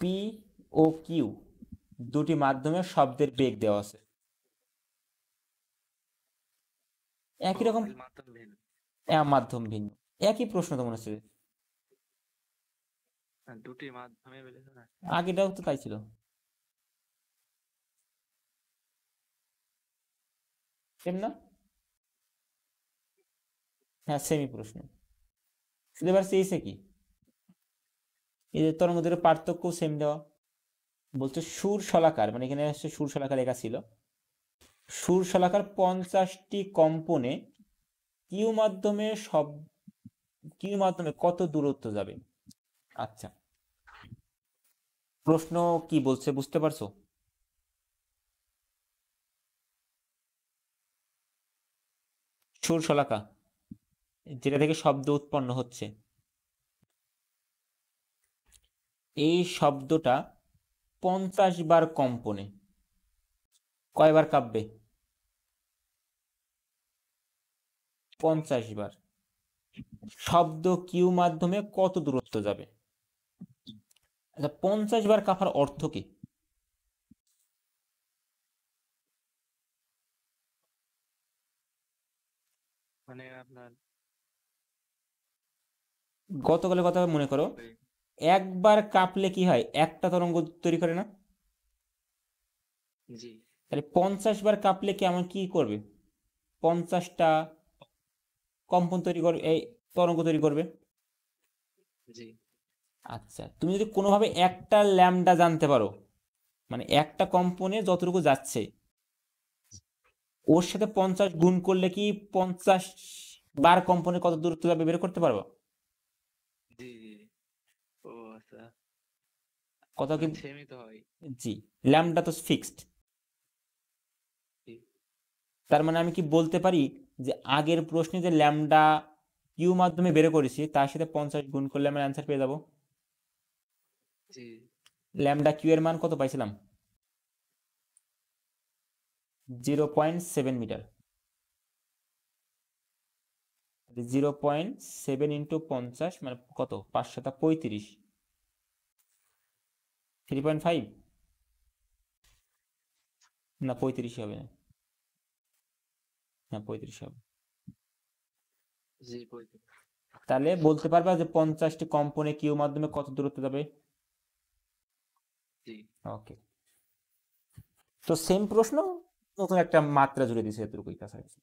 P O Q দুটি মাধ্যমে শব্দের বেগ দেওয়া আছে, একই রকম মাধ্যম ভিন্ন, একই প্রশ্ন তো মনে হচ্ছে দুটি মাধ্যমে বলেছে না, আগেটাও তো তাই ছিল। সেম না? হ্যাঁ সেমই প্রশ্ন, শুধু এবার চেয়েছে কি এই যে তরঙ্গ দৈর্ঘ্যের পার্থক্য সেম দেওয়া। বলছে সুর শলাকার, মানে এখানে হচ্ছে সুর শলাকার লেখা ছিল, সুর শলাকার 50টি কম্পনে কিউ মাধ্যমে কিউ মাধ্যমে কত দূরত্ব যাবে। আচ্ছা, প্রশ্ন কি বলছে বুঝতে পারছো? সুর শলাকা যেটা থেকে শব্দ উৎপন্ন হচ্ছে, এই শব্দটা 50 বার কম্পনে কয়বার কাঁপবে? 50 বার। শব্দ কিউ মাধ্যমে কত দূরত্ব যাবে? আচ্ছা 50 বার কাঁপার অর্থ কি? মানে আপনার গতকালের কথা মনে করো, একবার কাঁপলে কি হয়, একটা তরঙ্গ তৈরি করে না? জি তাহলে 50 বার কাঁপলে কেমন কি করবে? 50টা কম্পন তৈরি করবে, এই তরঙ্গ তৈরি করবে। জি আচ্ছা তুমি যদি কোনোভাবে একটা ল্যামডা জানতে পারো, মানে একটা কম্পনে যতটুকু যাচ্ছে ওর সাথে 50 গুণ করলে কি 50 বার কম্পনে কত দূরত্ব যাবে বের করতে পারবো? জি জি। ও আচ্ছা, কত কি? মানে সেমই তো হয়। জি, ল্যামডা তো ফিক্সড। জি তার মানে আমি কি বলতে পারি যে আগের প্রশ্নে যে ল্যামডা কিউ মাধ্যমে বের করেছি তার সাথে 50 গুণ করলে আমি অ্যান্সার পেয়ে যাবো। জি ল্যামডা কিউ এর মান কত পাইছিলাম? 0.7 মিটার। 0.7 ইন্টু 50 মানে কত, 5×7=35। 3.5 না 35 হবে না, হ্যাঁ 35 হবে। জি বলতে। তাহলে বলতে পারবা যে 50টি কম্পনে কিউ মাধ্যমে কত দূরত্ব যাবে? জি ওকে, তো সেম প্রশ্ন নতুন একটা মাত্রা জুড়ে দিছে এতটুকুই কাছাকাছি।